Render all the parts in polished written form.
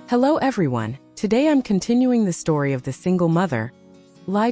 Hello everyone, today I'm continuing the story of the single mother,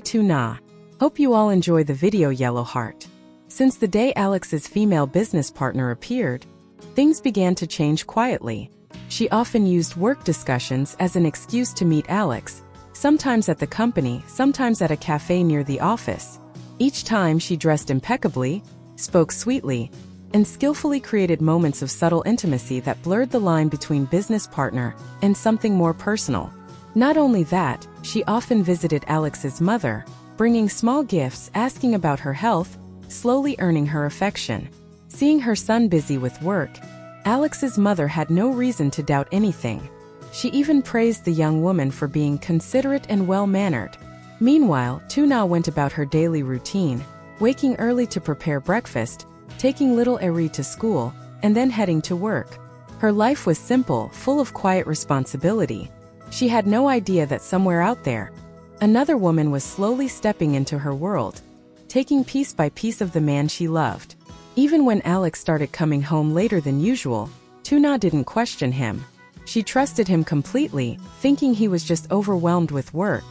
Tuna. Hope you all enjoy the video Yellow Heart. Since the day Alex's female business partner appeared, things began to change quietly. She often used work discussions as an excuse to meet Alex, sometimes at the company, sometimes at a cafe near the office. Each time she dressed impeccably, spoke sweetly, and skillfully created moments of subtle intimacy that blurred the line between business partner and something more personal. Not only that, she often visited Alex's mother, bringing small gifts, asking about her health, slowly earning her affection. Seeing her son busy with work, Alex's mother had no reason to doubt anything. She even praised the young woman for being considerate and well-mannered. Meanwhile, Tuna went about her daily routine, waking early to prepare breakfast, taking little Eri to school, and then heading to work. Her life was simple, full of quiet responsibility. She had no idea that somewhere out there, another woman was slowly stepping into her world, taking piece by piece of the man she loved. Even when Alex started coming home later than usual, Tuna didn't question him. She trusted him completely, thinking he was just overwhelmed with work.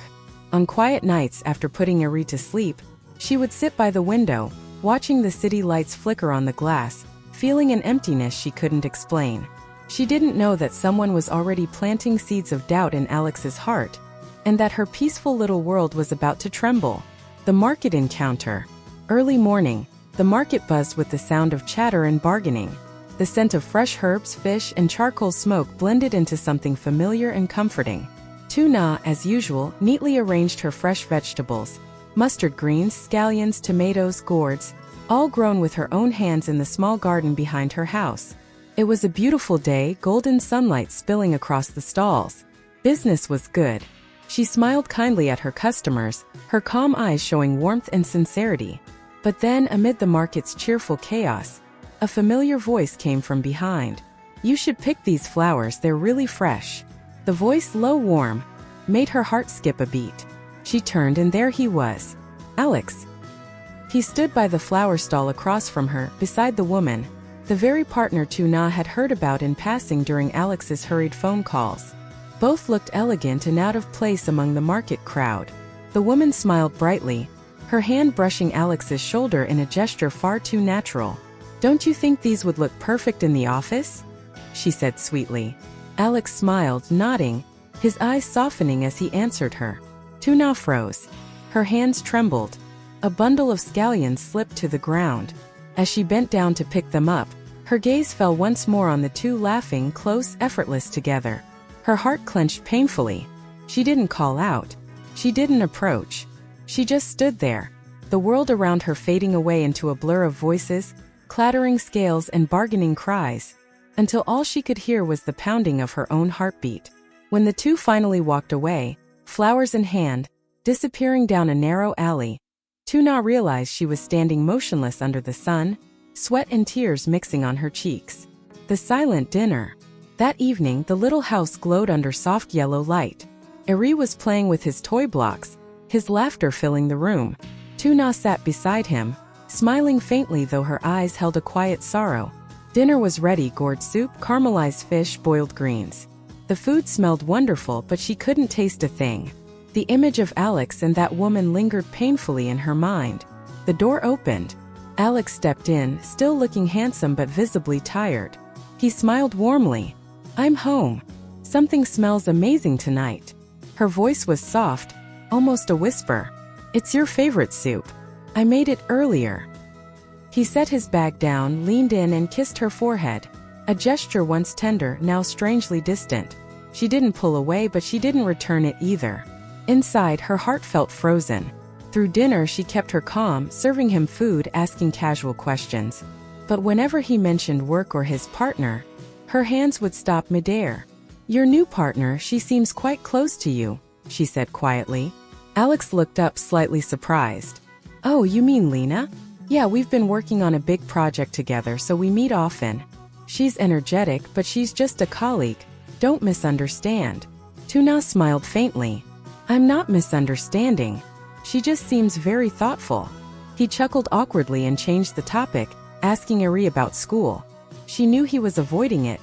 On quiet nights after putting Eri to sleep, she would sit by the window, watching the city lights flicker on the glass, feeling an emptiness she couldn't explain. She didn't know that someone was already planting seeds of doubt in Alex's heart, and that her peaceful little world was about to tremble. The market encounter. Early morning, the market buzzed with the sound of chatter and bargaining. The scent of fresh herbs, fish, and charcoal smoke blended into something familiar and comforting. Tuna, as usual, neatly arranged her fresh vegetables, mustard greens, scallions, tomatoes, gourds, all grown with her own hands in the small garden behind her house. It was a beautiful day, golden sunlight spilling across the stalls. Business was good. She smiled kindly at her customers, her calm eyes showing warmth and sincerity. But then, amid the market's cheerful chaos, a familiar voice came from behind. "You should pick these flowers, they're really fresh." The voice, low, warm, made her heart skip a beat. She turned and there he was, Alex. He stood by the flower stall across from her, beside the woman, the very partner Tuna had heard about in passing during Alex's hurried phone calls. Both looked elegant and out of place among the market crowd. The woman smiled brightly, her hand brushing Alex's shoulder in a gesture far too natural. "Don't you think these would look perfect in the office?" she said sweetly. Alex smiled, nodding, his eyes softening as he answered her. Tuna froze. Her hands trembled. A bundle of scallions slipped to the ground. As she bent down to pick them up, her gaze fell once more on the two, laughing, close, effortless together. Her heart clenched painfully. She didn't call out. She didn't approach. She just stood there, the world around her fading away into a blur of voices, clattering scales and bargaining cries, until all she could hear was the pounding of her own heartbeat. When the two finally walked away, flowers in hand, disappearing down a narrow alley, Tuna realized she was standing motionless under the sun, sweat and tears mixing on her cheeks. The silent dinner. That evening, the little house glowed under soft yellow light. Eri was playing with his toy blocks, his laughter filling the room. Tuna sat beside him, smiling faintly though her eyes held a quiet sorrow. Dinner was ready: gourd soup, caramelized fish, boiled greens. The food smelled wonderful, but she couldn't taste a thing. The image of Alex and that woman lingered painfully in her mind. The door opened. Alex stepped in, still looking handsome but visibly tired. He smiled warmly. "I'm home. Something smells amazing tonight." Her voice was soft, almost a whisper. "It's your favorite soup. I made it earlier." He set his bag down, leaned in and kissed her forehead, a gesture once tender, now strangely distant. She didn't pull away, but she didn't return it either. Inside, her heart felt frozen. Through dinner, she kept her calm, serving him food, asking casual questions. But whenever he mentioned work or his partner, her hands would stop midair. "Your new partner, she seems quite close to you," she said quietly. Alex looked up, slightly surprised. "Oh, you mean Lena? Yeah, we've been working on a big project together, so we meet often. She's energetic, but she's just a colleague. Don't misunderstand." Tuna smiled faintly. "I'm not misunderstanding. She just seems very thoughtful." He chuckled awkwardly and changed the topic, asking Eri about school. She knew he was avoiding it,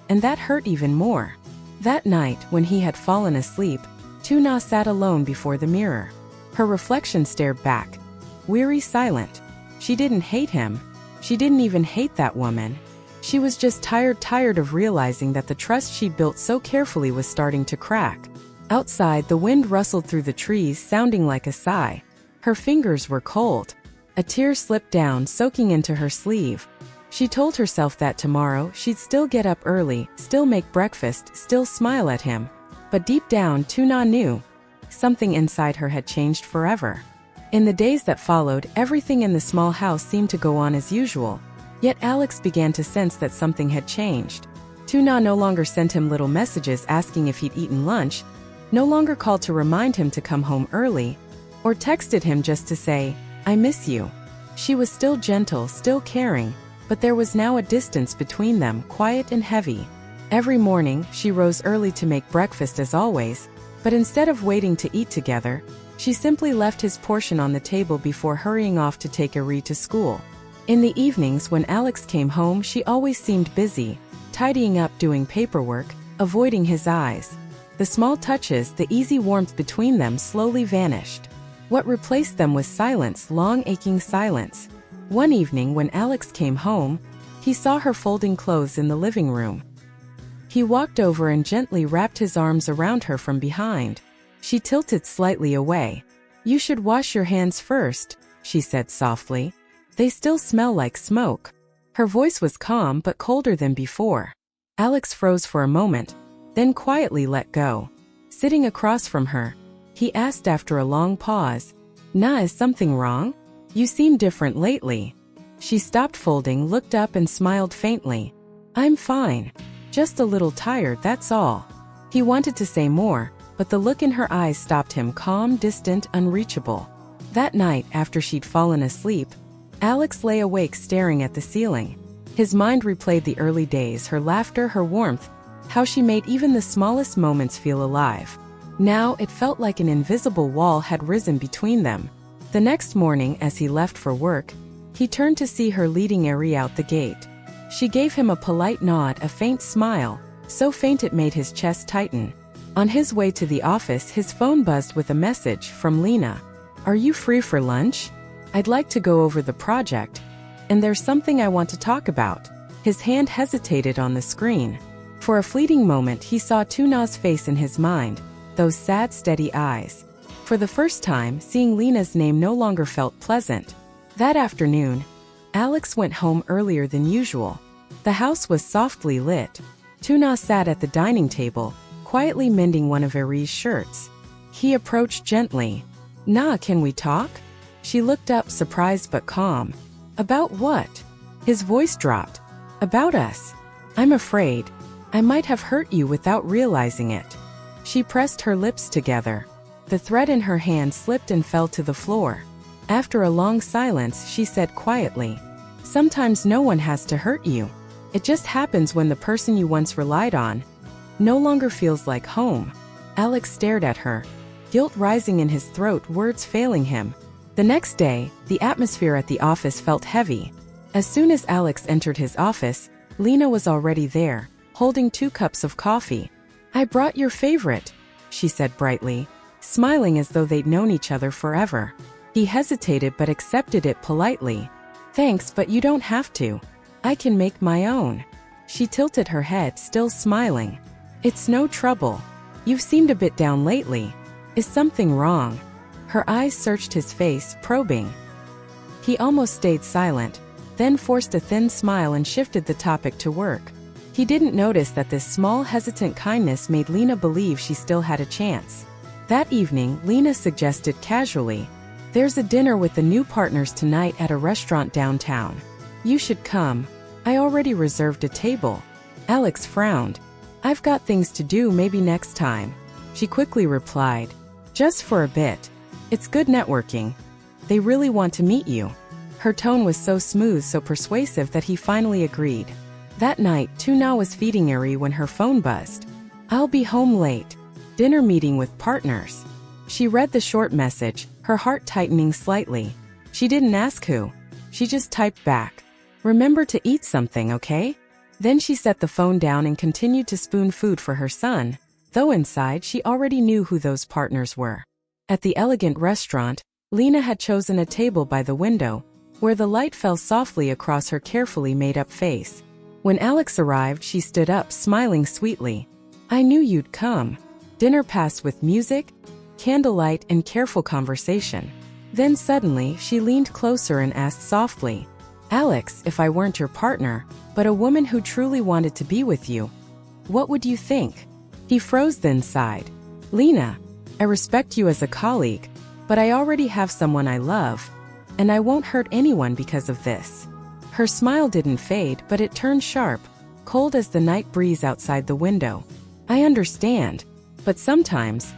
and that hurt even more. That night, when he had fallen asleep, Tuna sat alone before the mirror. Her reflection stared back, weary, silent. She didn't hate him. She didn't even hate that woman. She was just tired of realizing that the trust she'd built so carefully was starting to crack. Outside, the wind rustled through the trees, sounding like a sigh. Her fingers were cold. A tear slipped down, soaking into her sleeve. She told herself that tomorrow she'd still get up early, still make breakfast, still smile at him. But deep down, Tuna knew. Something inside her had changed forever. In the days that followed, everything in the small house seemed to go on as usual. Yet Alex began to sense that something had changed. Tuna no longer sent him little messages asking if he'd eaten lunch, no longer called to remind him to come home early, or texted him just to say, "I miss you." She was still gentle, still caring, but there was now a distance between them, quiet and heavy. Every morning, she rose early to make breakfast as always, but instead of waiting to eat together, she simply left his portion on the table before hurrying off to take Ari to school. In the evenings when Alex came home, she always seemed busy, tidying up, doing paperwork, avoiding his eyes. The small touches, the easy warmth between them slowly vanished. What replaced them was silence, long aching silence. One evening when Alex came home, he saw her folding clothes in the living room. He walked over and gently wrapped his arms around her from behind. She tilted slightly away. "You should wash your hands first," she said softly. "They still smell like smoke." Her voice was calm but colder than before. Alex froze for a moment, then quietly let go. Sitting across from her, he asked after a long pause, "Nah, is something wrong? You seem different lately." She stopped folding, looked up and smiled faintly. "I'm fine. Just a little tired, that's all." He wanted to say more, but the look in her eyes stopped him, calm, distant, unreachable. That night, after she'd fallen asleep, Alex lay awake staring at the ceiling. His mind replayed the early days, her laughter, her warmth, how she made even the smallest moments feel alive. Now it felt like an invisible wall had risen between them. The next morning, as he left for work, he turned to see her leading Ari out the gate. She gave him a polite nod, a faint smile, so faint it made his chest tighten. On his way to the office, his phone buzzed with a message from Lena. "Are you free for lunch? I'd like to go over the project, and there's something I want to talk about." His hand hesitated on the screen. For a fleeting moment, he saw Tuna's face in his mind, those sad, steady eyes. For the first time, seeing Lena's name no longer felt pleasant. That afternoon, Alex went home earlier than usual. The house was softly lit. Tuna sat at the dining table, quietly mending one of Ari's shirts. He approached gently. "Nah, can we talk?" She looked up, surprised but calm. "About what?" His voice dropped. "About us. I'm afraid I might have hurt you without realizing it." She pressed her lips together. The thread in her hand slipped and fell to the floor. After a long silence, she said quietly, "Sometimes no one has to hurt you. It just happens when the person you once relied on no longer feels like home." Alex stared at her, guilt rising in his throat, words failing him. The next day, the atmosphere at the office felt heavy. As soon as Alex entered his office, Lena was already there, holding 2 cups of coffee. "I brought your favorite," she said brightly, smiling as though they'd known each other forever. He hesitated but accepted it politely. "Thanks, but you don't have to. I can make my own." She tilted her head, still smiling. "It's no trouble. You've seemed a bit down lately. Is something wrong?" Her eyes searched his face, probing. He almost stayed silent, then forced a thin smile and shifted the topic to work. He didn't notice that this small, hesitant kindness made Lena believe she still had a chance. That evening, Lena suggested casually, "There's a dinner with the new partners tonight at a restaurant downtown. You should come. I already reserved a table." Alex frowned. "I've got things to do, maybe next time." She quickly replied, "Just for a bit. It's good networking. They really want to meet you." Her tone was so smooth, so persuasive that he finally agreed. That night, Tuna was feeding Ari when her phone buzzed. "I'll be home late. Dinner meeting with partners." She read the short message, her heart tightening slightly. She didn't ask who. She just typed back, "Remember to eat something, okay?" Then she set the phone down and continued to spoon food for her son, though inside she already knew who those partners were. At the elegant restaurant, Lena had chosen a table by the window, where the light fell softly across her carefully made-up face. When Alex arrived, she stood up, smiling sweetly. "I knew you'd come." Dinner passed with music, candlelight, and careful conversation. Then suddenly, she leaned closer and asked softly, "Alex, if I weren't your partner, but a woman who truly wanted to be with you, what would you think?" He froze, then sighed. "Lena, I respect you as a colleague, but I already have someone I love, and I won't hurt anyone because of this." Her smile didn't fade, but it turned sharp, cold as the night breeze outside the window. "I understand, but sometimes,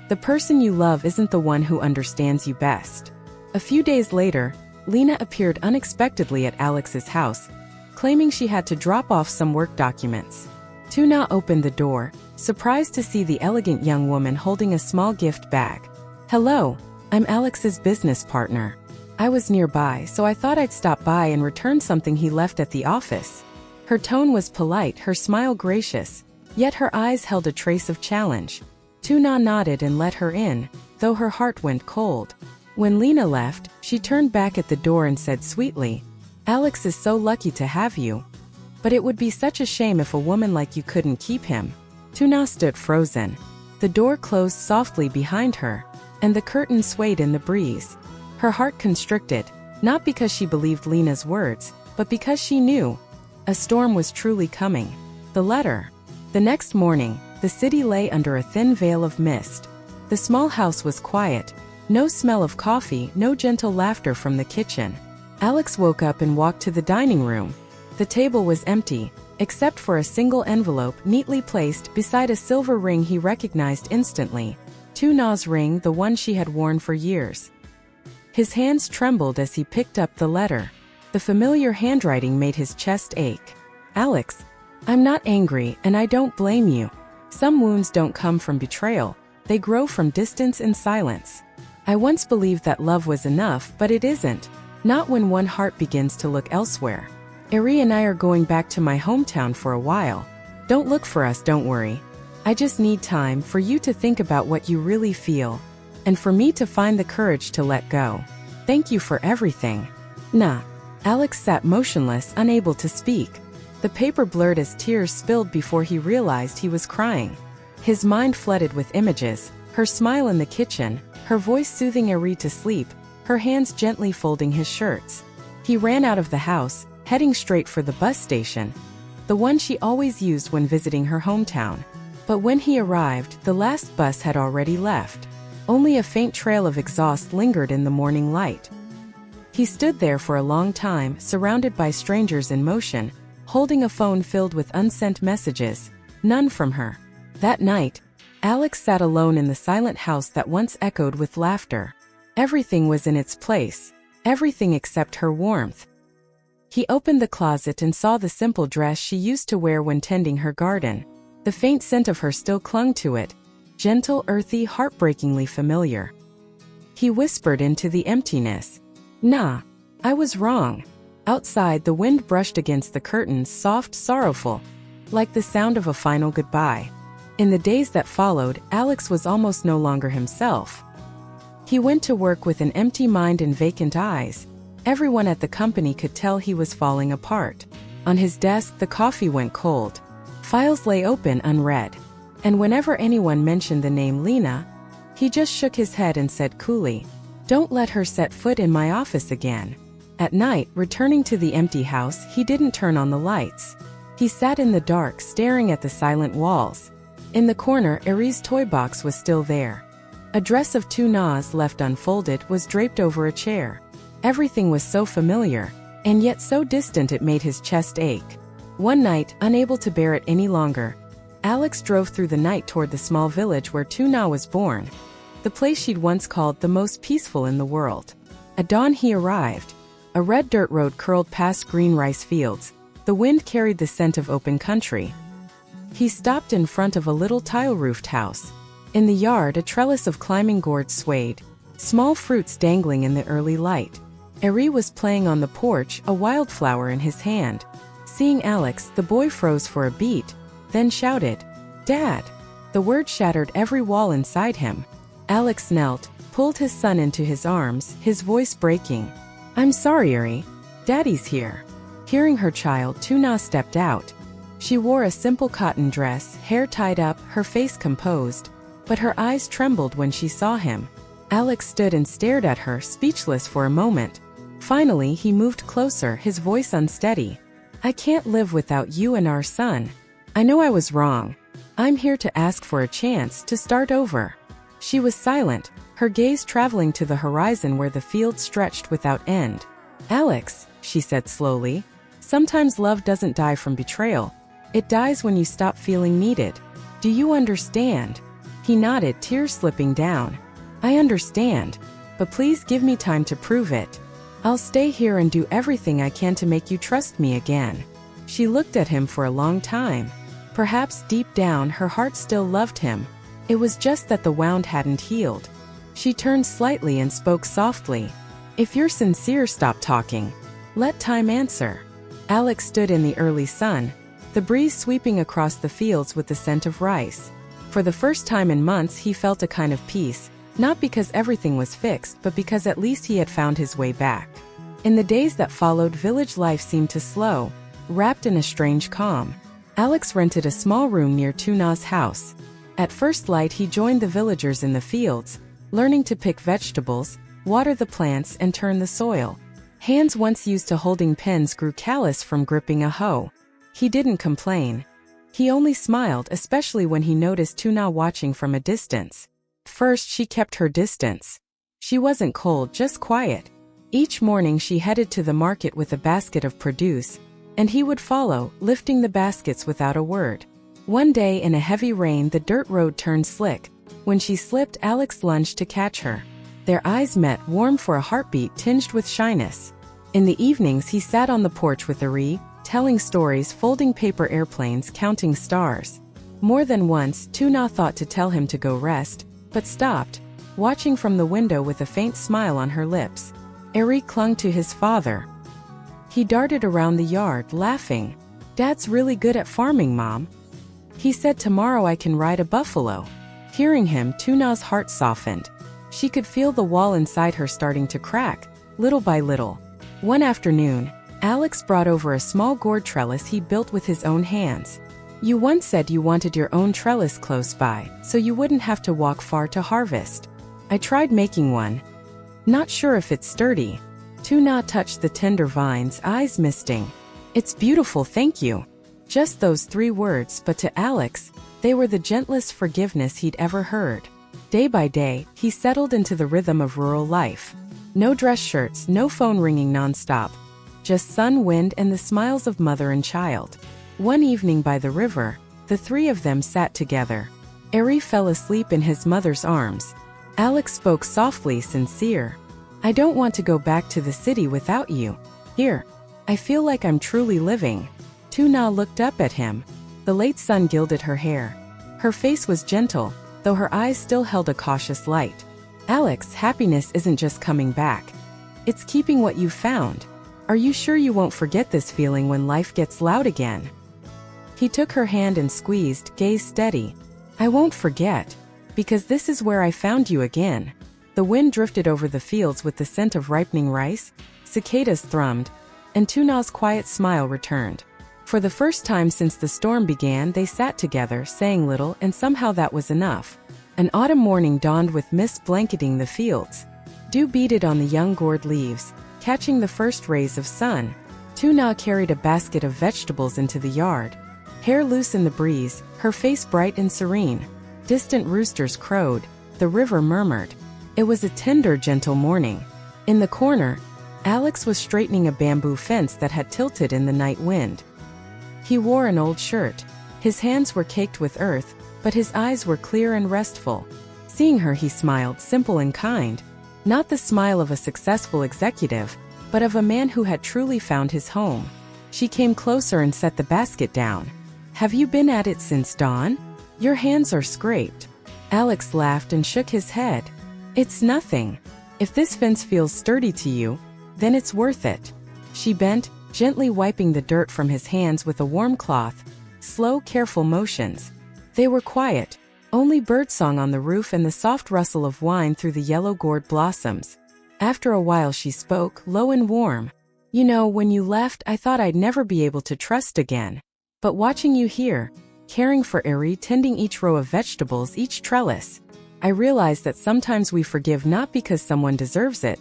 the person you love isn't the one who understands you best." A few days later, Lena appeared unexpectedly at Alex's house, claiming she had to drop off some work documents. Tuna opened the door, surprised to see the elegant young woman holding a small gift bag. "Hello, I'm Alex's business partner. I was nearby, so I thought I'd stop by and return something he left at the office." Her tone was polite, her smile gracious, yet her eyes held a trace of challenge. Tuna nodded and let her in, though her heart went cold. When Lena left, she turned back at the door and said sweetly, "Alex is so lucky to have you. But it would be such a shame if a woman like you couldn't keep him." Tuna stood frozen. The door closed softly behind her, and the curtain swayed in the breeze. Her heart constricted, not because she believed Lena's words, but because she knew a storm was truly coming. The letter. The next morning, the city lay under a thin veil of mist. The small house was quiet, no smell of coffee, no gentle laughter from the kitchen. Alex woke up and walked to the dining room. The table was empty, except for a single envelope neatly placed beside a silver ring he recognized instantly. Tuna's ring, the one she had worn for years. His hands trembled as he picked up the letter. The familiar handwriting made his chest ache. "Alex, I'm not angry, and I don't blame you. Some wounds don't come from betrayal, they grow from distance and silence. I once believed that love was enough, but it isn't. Not when one heart begins to look elsewhere. Eri and I are going back to my hometown for a while. Don't look for us, don't worry. I just need time for you to think about what you really feel, and for me to find the courage to let go. Thank you for everything." "Nah." Alex sat motionless, unable to speak. The paper blurred as tears spilled before he realized he was crying. His mind flooded with images, her smile in the kitchen, her voice soothing Eri to sleep, her hands gently folding his shirts. He ran out of the house, heading straight for the bus station, the one she always used when visiting her hometown. But when he arrived, the last bus had already left. Only a faint trail of exhaust lingered in the morning light. He stood there for a long time, surrounded by strangers in motion, holding a phone filled with unsent messages, none from her. That night, Alex sat alone in the silent house that once echoed with laughter. Everything was in its place, everything except her warmth. He opened the closet and saw the simple dress she used to wear when tending her garden. The faint scent of her still clung to it, gentle, earthy, heartbreakingly familiar. He whispered into the emptiness, "Nah, I was wrong." Outside, the wind brushed against the curtains, soft, sorrowful, like the sound of a final goodbye. In the days that followed, Alex was almost no longer himself. He went to work with an empty mind and vacant eyes. Everyone at the company could tell he was falling apart. On his desk, the coffee went cold. Files lay open, unread. And whenever anyone mentioned the name Lena, he just shook his head and said coolly, "Don't let her set foot in my office again." At night, returning to the empty house, he didn't turn on the lights. He sat in the dark, staring at the silent walls. In the corner, Eri's toy box was still there. A dress of Tuna's, left unfolded, was draped over a chair. Everything was so familiar, and yet so distant it made his chest ache. One night, unable to bear it any longer, Alex drove through the night toward the small village where Tuna was born, the place she'd once called the most peaceful in the world. At dawn he arrived. A red dirt road curled past green rice fields. The wind carried the scent of open country. He stopped in front of a little tile-roofed house. In the yard, a trellis of climbing gourds swayed, small fruits dangling in the early light. Eri was playing on the porch, a wildflower in his hand. Seeing Alex, the boy froze for a beat, then shouted, "Dad!" The word shattered every wall inside him. Alex knelt, pulled his son into his arms, his voice breaking. "I'm sorry, Eri. Daddy's here." Hearing her child, Tuna stepped out. She wore a simple cotton dress, hair tied up, her face composed, but her eyes trembled when she saw him. Alex stood and stared at her, speechless for a moment. Finally, he moved closer, his voice unsteady. "I can't live without you and our son. I know I was wrong. I'm here to ask for a chance to start over." She was silent, her gaze traveling to the horizon where the field stretched without end. "Alex," she said slowly, "sometimes love doesn't die from betrayal. It dies when you stop feeling needed. Do you understand?" He nodded, tears slipping down. "I understand, but please give me time to prove it. I'll stay here and do everything I can to make you trust me again." She looked at him for a long time. Perhaps deep down her heart still loved him. It was just that the wound hadn't healed. She turned slightly and spoke softly. "If you're sincere, stop talking. Let time answer." Alex stood in the early sun, the breeze sweeping across the fields with the scent of rice. For the first time in months he felt a kind of peace, not because everything was fixed, but because at least he had found his way back. In the days that followed, village life seemed to slow, wrapped in a strange calm. Alex rented a small room near Tuna's house. At first light he joined the villagers in the fields, learning to pick vegetables, water the plants, and turn the soil. Hands once used to holding pens grew callous from gripping a hoe. He didn't complain. He only smiled, especially when he noticed Tuna watching from a distance. First she kept her distance. She wasn't cold, just quiet. Each morning she headed to the market with a basket of produce, and he would follow, lifting the baskets without a word. One day in a heavy rain the dirt road turned slick. When she slipped, Alex lunged to catch her. Their eyes met, warm for a heartbeat tinged with shyness. In the evenings he sat on the porch with Eri, telling stories, folding paper airplanes, counting stars. More than once, Tuna thought to tell him to go rest, but stopped, watching from the window with a faint smile on her lips. Eri clung to his father. He darted around the yard, laughing. "Dad's really good at farming, Mom. He said tomorrow I can ride a buffalo." Hearing him, Tuna's heart softened. She could feel the wall inside her starting to crack, little by little. One afternoon, Alex brought over a small gourd trellis he built with his own hands. "You once said you wanted your own trellis close by, so you wouldn't have to walk far to harvest. I tried making one. Not sure if it's sturdy." Tuna touched the tender vines, eyes misting. "It's beautiful, thank you." Just those 3 words, but to Alex, they were the gentlest forgiveness he'd ever heard. Day by day, he settled into the rhythm of rural life. No dress shirts, no phone ringing nonstop. Just sun, wind, and the smiles of mother and child. One evening by the river, the 3 of them sat together. Eri fell asleep in his mother's arms. Alex spoke softly, sincere. "I don't want to go back to the city without you. Here, I feel like I'm truly living." Tuna looked up at him. The late sun gilded her hair. Her face was gentle, though her eyes still held a cautious light. "Alex, happiness isn't just coming back. It's keeping what you've found. Are you sure you won't forget this feeling when life gets loud again?" He took her hand and squeezed, gaze steady. "I won't forget, because this is where I found you again." The wind drifted over the fields with the scent of ripening rice, cicadas thrummed, and Tuna's quiet smile returned. For the first time since the storm began, they sat together, saying little, and somehow that was enough. An autumn morning dawned with mist blanketing the fields. Dew beaded on the young gourd leaves, catching the first rays of sun. Tuna carried a basket of vegetables into the yard. Hair loose in the breeze, her face bright and serene. Distant roosters crowed, the river murmured. It was a tender, gentle morning. In the corner, Alex was straightening a bamboo fence that had tilted in the night wind. He wore an old shirt. His hands were caked with earth, but his eyes were clear and restful. Seeing her, he smiled, simple and kind. Not the smile of a successful executive, but of a man who had truly found his home. She came closer and set the basket down. "Have you been at it since dawn? Your hands are scraped." Alex laughed and shook his head. "It's nothing. If this fence feels sturdy to you, then it's worth it." She bent, gently wiping the dirt from his hands with a warm cloth, slow, careful motions. They were quiet, only birdsong on the roof and the soft rustle of wine through the yellow gourd blossoms. After a while she spoke, low and warm. You know, when you left, I thought I'd never be able to trust again. But watching you here, caring for Eri, tending each row of vegetables, each trellis, I realized that sometimes we forgive not because someone deserves it,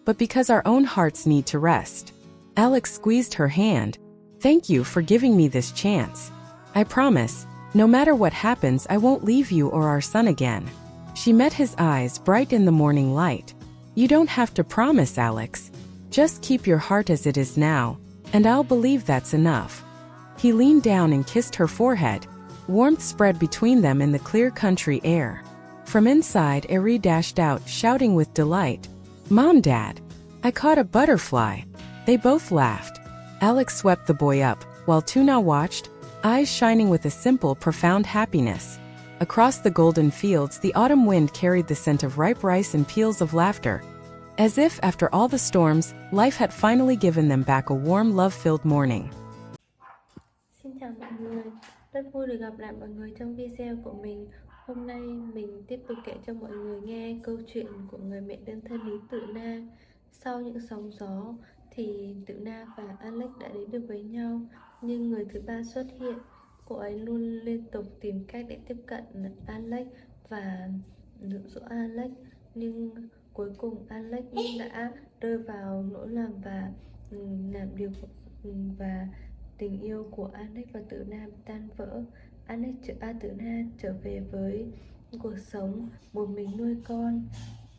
but because our own hearts need to rest. Alex squeezed her hand. Thank you for giving me this chance. I promise, no matter what happens, I won't leave you or our son again. She met his eyes, bright in the morning light. You don't have to promise, Alex. Just keep your heart as it is now, and I'll believe that's enough. He leaned down and kissed her forehead. Warmth spread between them in the clear country air. From inside, Eri dashed out, shouting with delight, Mom, Dad, I caught a butterfly. They both laughed. Alex swept the boy up, while Tuna watched, eyes shining with a simple, profound happiness. Across the golden fields, the autumn wind carried the scent of ripe rice and peals of laughter. As if, after all the storms, life had finally given them back a warm, love-filled morning. Xin chào mọi người, rất vui được gặp lại mọi người trong video của mình. Hôm nay mình tiếp tục kể cho mọi người nghe câu chuyện của người mẹ đơn thân lý Tuna. Sau những sóng gió thì Tuna và Alex đã đến được với nhau, nhưng người thứ ba xuất hiện. Cô ấy luôn liên tục tìm cách để tiếp cận Alex và dụ dỗ Alex, nhưng cuối cùng Alex đã rơi vào lỗi lầm và làm điều và tình yêu của Alex và Tuna tan vỡ. Tuna trở về với cuộc sống một mình nuôi con,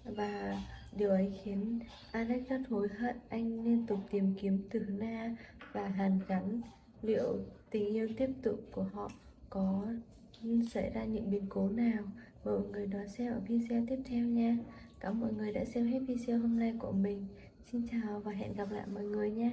và điều ấy khiến Alex rất hối hận. Anh liên tục tìm kiếm Tuna và hàn gắn liệu tình yêu tiếp tục của họ có xảy ra những biến cố nào. Mời mọi người đón xem ở video tiếp theo nha. Cảm ơn mọi người đã xem hết video hôm nay của mình. Xin chào và hẹn gặp lại mọi người nha.